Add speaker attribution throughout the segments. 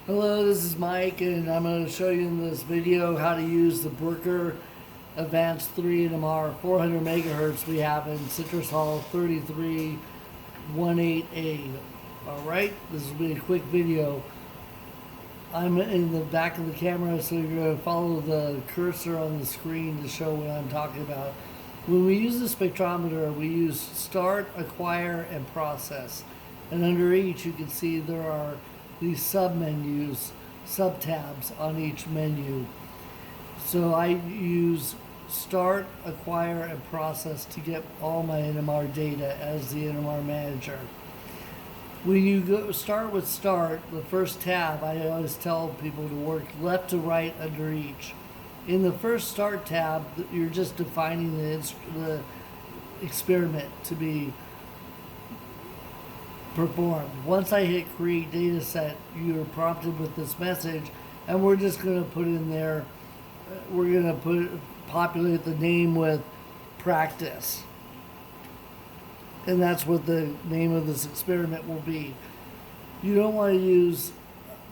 Speaker 1: Hello, this is Mike, and I'm going to show you in this video how to use the Bruker Advanced 3 NMR 400 megahertz we have in Citrus Hall 3318A. Alright, this will be a quick video. I'm in the back of the camera, so you're going to follow the cursor on the screen to show what I'm talking about. When we use the spectrometer, we use start, acquire, and process. And under each, you can see there are these sub-menus, sub-tabs on each menu. So I use start, acquire, and process to get all my NMR data as the NMR manager. When you start with start, the first tab, I always tell people to work left to right under each. In the first start tab, you're just defining the experiment to be performed. Once I hit create data set, you're prompted with this message, and we're just going to put in there, we're going to populate the name with practice. And that's what the name of this experiment will be. You don't want to use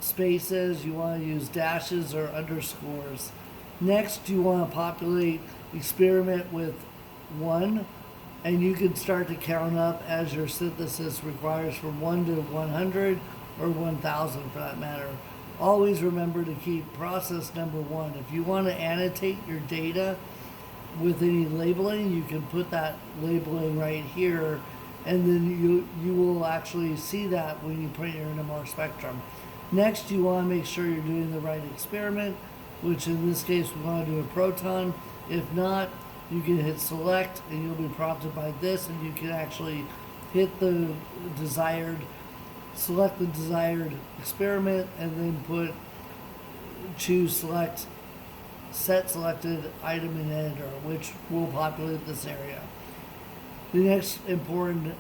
Speaker 1: spaces, you want to use dashes or underscores. Next, you want to populate experiment with 1, and you can start to count up as your synthesis requires from 1 to 100 or 1,000 for that matter. Always remember to keep process number 1. If you want to annotate your data with any labeling, you can put that labeling right here, and then you will actually see that when you print your NMR spectrum. Next, you want to make sure you're doing the right experiment, which in this case we want to do a proton. If not, you can hit select and you'll be prompted by this, and you can actually hit the select the desired experiment, and then choose select set selected item in editor, which will populate this area. The next important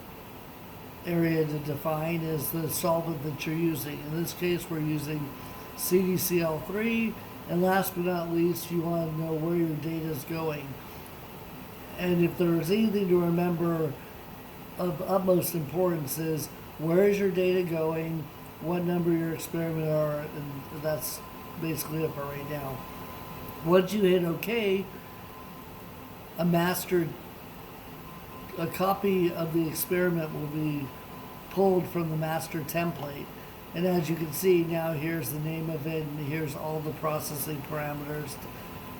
Speaker 1: area to define is the solvent that you're using. In this case, we're using CDCl3, and last but not least, you want to know where your data is going. And if there's anything to remember of utmost importance is where is your data going, what number your experiment are, and that's basically it for right now. Once you hit OK, a copy of the experiment will be pulled from the master template. And as you can see, now here's the name of it, and here's all the processing parameters,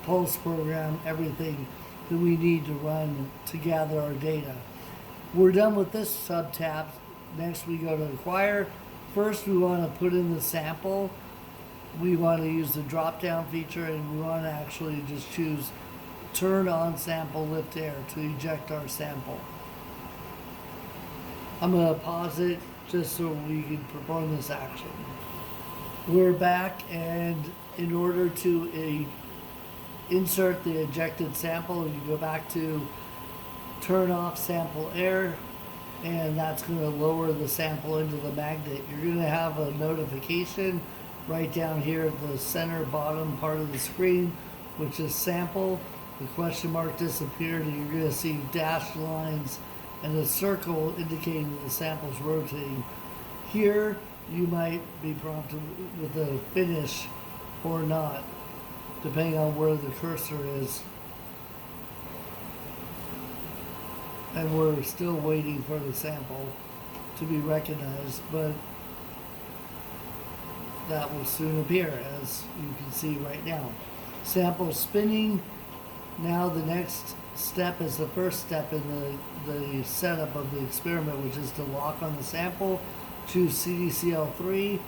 Speaker 1: pulse program, everything that we need to run to gather our data. We're done with this sub-tab. Next we go to acquire. First we want to put in the sample. We want to use the drop-down feature, and we want to actually just choose turn on sample lift air to eject our sample. I'm going to pause it just so we can perform this action. We're back, and in order to insert the ejected sample, you go back to turn off sample air, and that's going to lower the sample into the magnet. You're going to have a notification right down here at the center bottom part of the screen, which is sample. The question mark disappeared, and you're going to see dashed lines and a circle indicating that the sample's rotating. Here you might be prompted with a finish or not, depending on where the cursor is. And we're still waiting for the sample to be recognized, but that will soon appear, as you can see right now. Sample spinning. Now the next step is the first step in the setup of the experiment, which is to lock on the sample, choose CDCl3,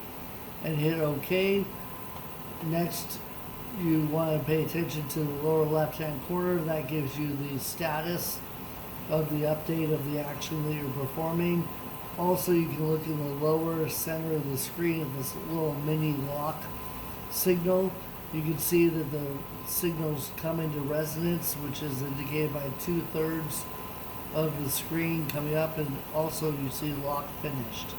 Speaker 1: and hit OK. Next, you want to pay attention to the lower left-hand corner. That gives you the status of the update of the action that you're performing. Also, you can look in the lower center of the screen at this little mini lock signal. You can see that the signals come into resonance, which is indicated by 2/3 of the screen coming up, and also you see lock finished.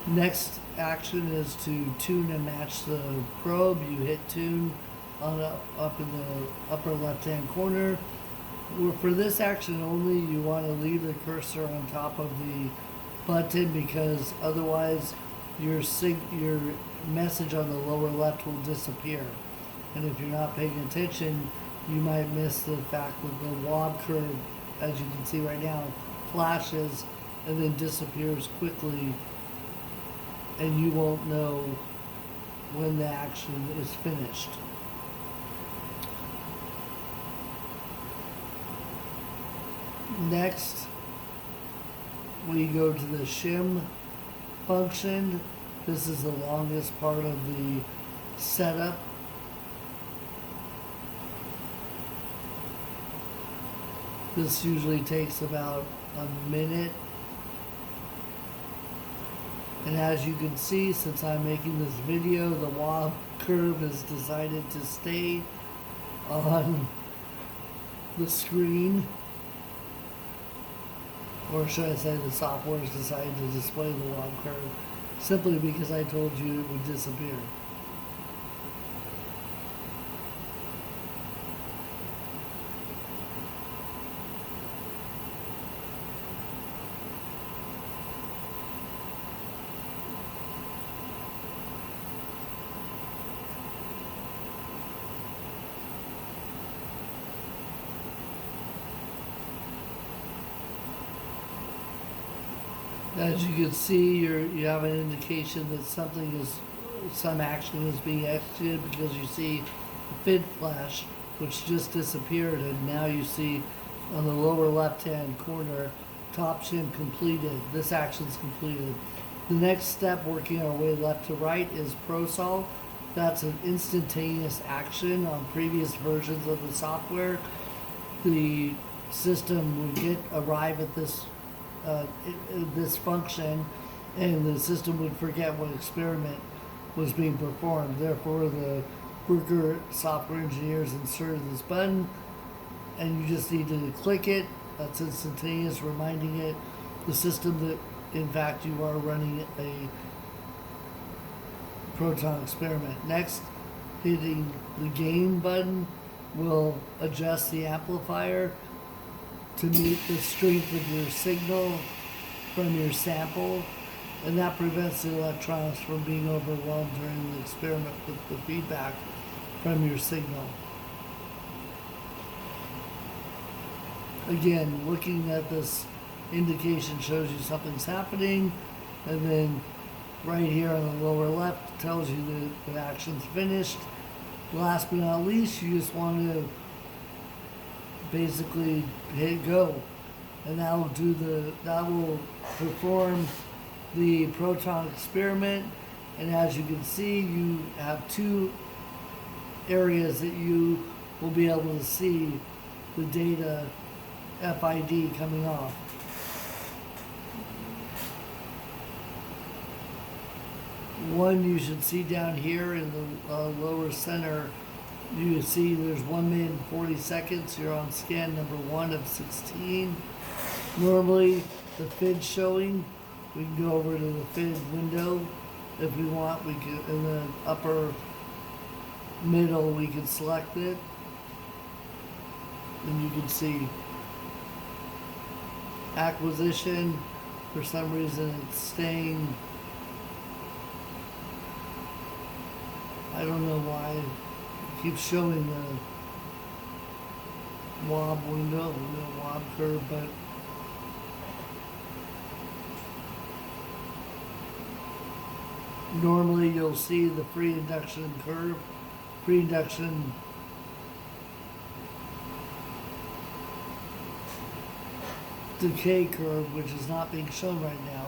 Speaker 1: Next action is to tune and match the probe. You hit tune up in the upper left hand corner. For this action only, you want to leave the cursor on top of the button, because otherwise your message on the lower left will disappear. And if you're not paying attention, you might miss the fact that the WAB curve, as you can see right now, flashes and then disappears quickly, and you won't know when the action is finished. Next, we go to the shim function. This is the longest part of the setup. This usually takes about a minute. And as you can see, since I'm making this video, the WAB curve has decided to stay on the screen. Or should I say the software has decided to display the WAB curve simply because I told you it would disappear. As you can see, you have an indication that some action is being executed because you see the FID flash, which just disappeared, and now you see on the lower left-hand corner, top shim completed. This action's completed. The next step, working our way left to right, is ProSol. That's an instantaneous action. On previous versions of the software, the system would arrive at this function, and the system would forget what experiment was being performed. Therefore, the Bruker software engineers inserted this button, and you just need to click it. That's instantaneous, reminding the system that in fact you are running a Proton experiment. Next, hitting the gain button will adjust the amplifier to meet the strength of your signal from your sample, and that prevents the electronics from being overwhelmed during the experiment with the feedback from your signal. Again, looking at this indication shows you something's happening, and then right here on the lower left tells you that the action's finished. Last but not least, you just want to basically hit go, and that will perform the Proton experiment. And as you can see, you have two areas that you will be able to see the data FID coming off. One you should see down here in the lower center. You see there's 1 minute and 40 seconds. You're on scan number 1 of 16. Normally the FID showing, we can go over to the FID window if we want. We can, in the upper middle, we can select it, and you can see acquisition. For some reason it's staying. I don't know why it keeps showing the WAB window, the WAB curve, but normally you'll see the free induction curve, free induction decay curve, which is not being shown right now.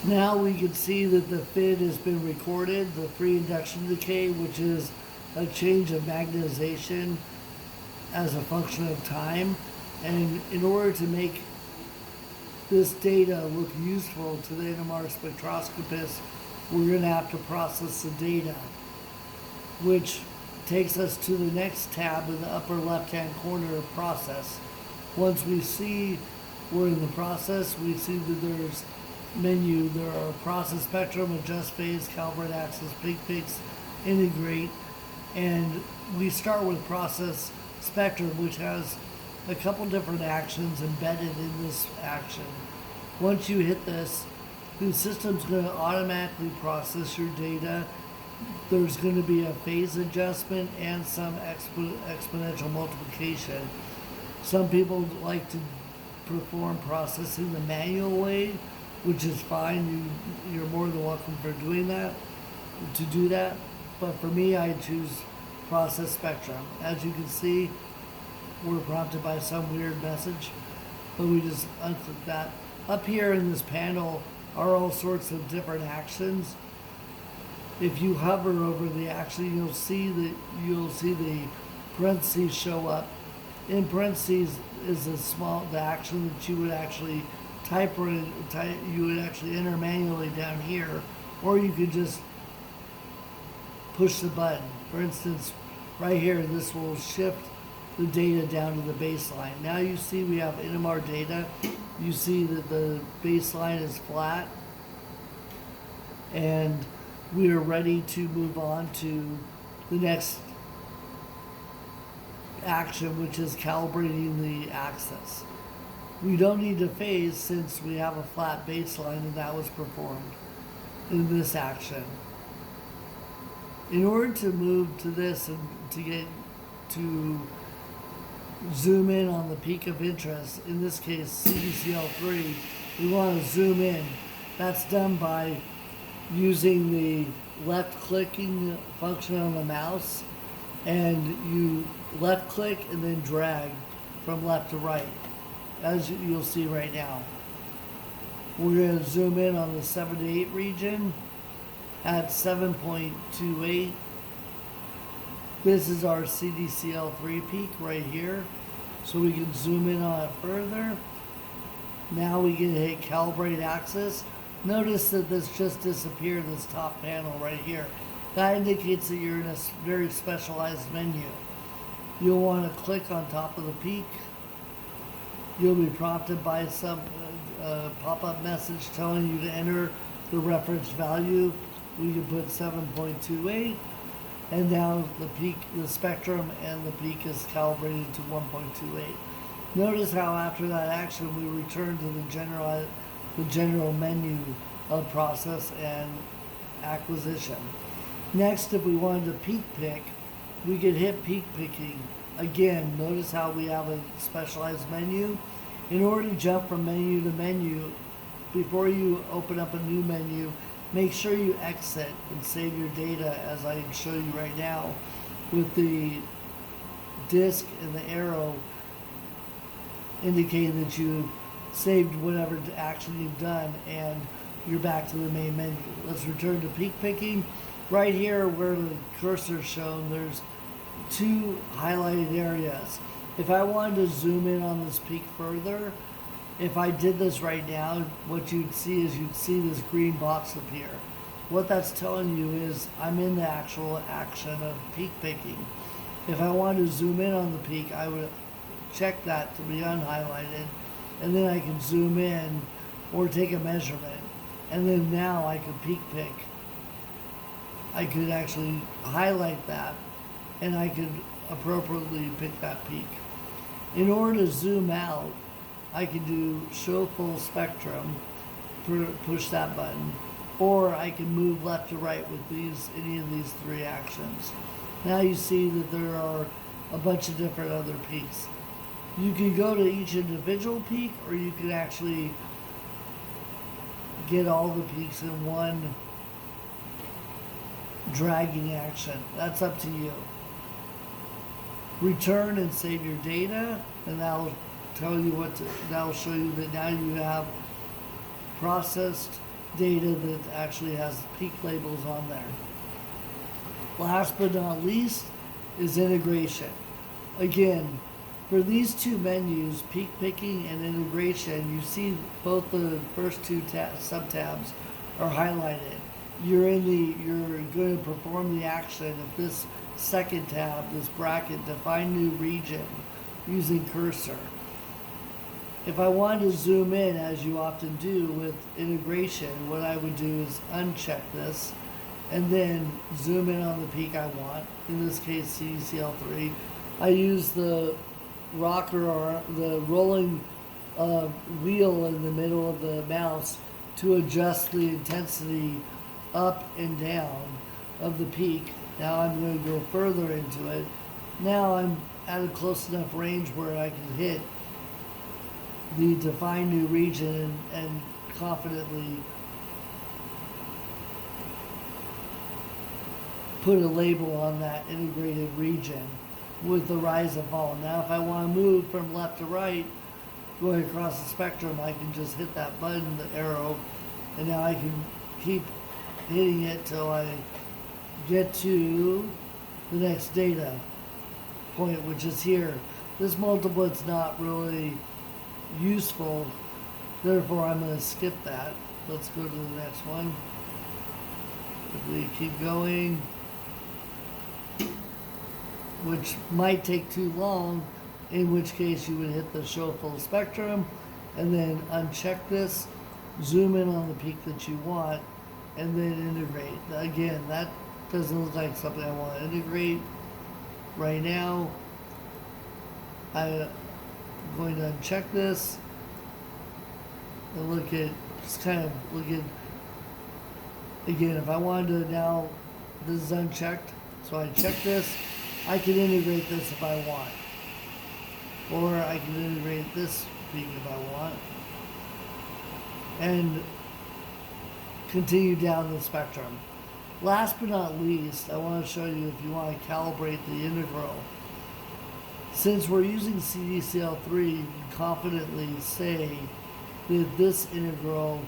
Speaker 1: Now we can see that the FID has been recorded, the free induction decay, which is a change of magnetization as a function of time. And in order to make this data look useful to the NMR spectroscopist, we're going to have to process the data, which takes us to the next tab in the upper left-hand corner of process. Once we see we're in the process. We see that there's menu, there are process spectrum, adjust phase, calibrate axis, peak picks, integrate, and we start with process spectrum, which has a couple different actions embedded in this action. Once you hit this, the system's going to automatically process your data. There's going to be a phase adjustment and some exponential multiplication. Some people like to perform processing the manual way, which is fine. You're more than welcome for doing that, to do that. But for me, I choose process spectrum. As you can see, we're prompted by some weird message, but we just unclick that. Up here in this panel are all sorts of different actions. If you hover over the action, you'll see the parentheses show up. In parentheses is the action that you would actually you would actually enter manually down here, or you could just push the button. For instance, right here, this will shift the data down to the baseline. Now you see we have NMR data. You see that the baseline is flat, and we are ready to move on to the next action, which is calibrating the axis. We don't need to phase since we have a flat baseline, and that was performed in this action. In order to move to this and to zoom in on the peak of interest, in this case CDCL3, we want to zoom in. That's done by using the left clicking function on the mouse, and you left click and then drag from left to right, as you'll see right now. We're going to zoom in on the 7 to 8 region at 7.28. This is our CDCL3 peak right here, so we can zoom in on it further. Now we can hit calibrate axis. Notice that this just disappeared, this top panel right here. That indicates that you're in a very specialized menu. You'll want to click on top of the peak. You'll be prompted by some pop-up message telling you to enter the reference value. We can put 7.28, and now the peak, the spectrum and the peak is calibrated to 1.28. Notice how after that action we return to the general menu of process and acquisition. Next, if we wanted to peak pick, we could hit peak picking. Again, notice how we have a specialized menu. In order to jump from menu to menu, before you open up a new menu, make sure you exit and save your data, as I show you right now, with the disk and the arrow indicating that you saved whatever action you've done, and you're back to the main menu. Let's return to peak picking. Right here where the cursor is shown, there's two highlighted areas. If I wanted to zoom in on this peak further, if I did this right now, what you'd see is this green box appear. What that's telling you is I'm in the actual action of peak picking. If I wanted to zoom in on the peak, I would check that to be unhighlighted, and then I can zoom in or take a measurement, and then now I could peak pick. I could actually highlight that, and I could appropriately pick that peak. In order to zoom out, I can do show full spectrum, push that button, or I can move left to right with any of these three actions. Now you see that there are a bunch of different other peaks. You can go to each individual peak, or you can actually get all the peaks in one dragging action. That's up to you. Return and save your data, and that'll tell you that'll show you that now you have processed data that actually has peak labels on there. Last but not least is integration. Again, for these two menus, peak picking and integration, you see both the first two sub-tabs are highlighted. You're going to perform the action of this second tab, this bracket, define new region, using cursor. If I wanted to zoom in, as you often do with integration, what I would do is uncheck this and then zoom in on the peak I want. In this case, CDCL3. I use the rocker or the rolling wheel in the middle of the mouse to adjust the intensity up and down of the peak. Now I'm going to go further into it. Now I'm at a close enough range where I can hit the define new region and confidently put a label on that integrated region with the rise and fall. Now if I want to move from left to right, going across the spectrum, I can just hit that button, the arrow, and now I can keep hitting it till I get to the next data point, which is here. This multiple's not really useful, therefore I'm going to skip that. Let's go to the next one. If we keep going, which might take too long, in which case you would hit the show full spectrum and then uncheck this, zoom in on the peak that you want, and then integrate. Again, that doesn't look like something I want to integrate right now. I'm going to uncheck this and look at, just kind of look at, again, if I wanted to now, this is unchecked, so I check this. I can integrate this if I want. Or I can integrate this peak if I want. And continue down the spectrum. Last but not least, I want to show you if you want to calibrate the integral. Since we're using CDCL3, you can confidently say that this integral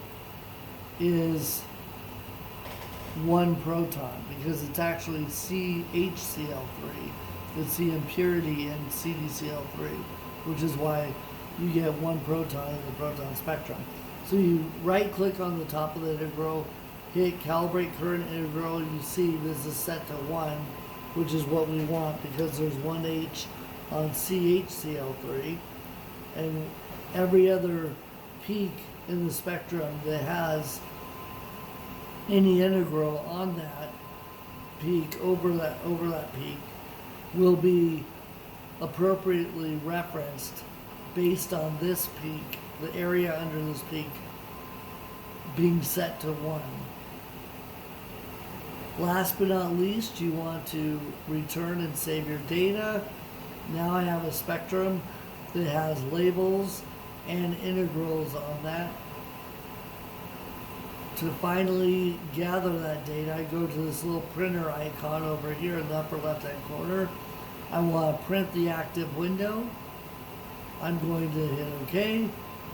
Speaker 1: is 1 proton because it's actually CHCl3. It's the impurity in CDCl3, which is why you get 1 proton in the proton spectrum. So you right click on the top of the integral, hit calibrate current integral, you see this is set to 1, which is what we want because there's 1H on CHCl3, and every other peak in the spectrum that has any integral on that peak over that peak will be appropriately referenced based on this peak, the area under this peak being set to 1. Last but not least, you want to return and save your data. Now I have a spectrum that has labels and integrals on that. To finally gather that data, I go to this little printer icon over here in the upper left-hand corner. I want to print the active window. I'm going to hit OK.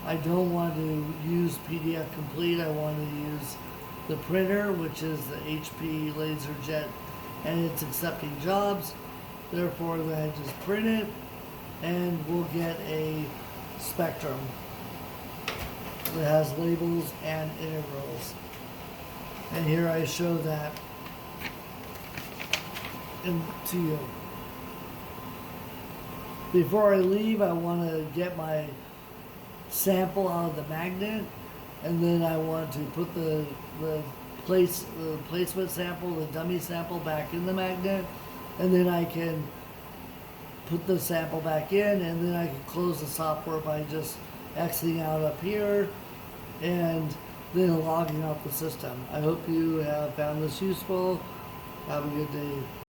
Speaker 1: I don't want to use PDF Complete. I want to use the printer, which is the HP LaserJet, and it's accepting jobs. Therefore, then I just print it, and we'll get a spectrum that has labels and integrals. And here I show that to you. Before I leave, I want to get my sample out of the magnet, and then I want to put the placement sample, the dummy sample back in the magnet, and then I can put the sample back in, and then I can close the software by just exiting out up here and then logging out the system. I hope you have found this useful. Have a good day.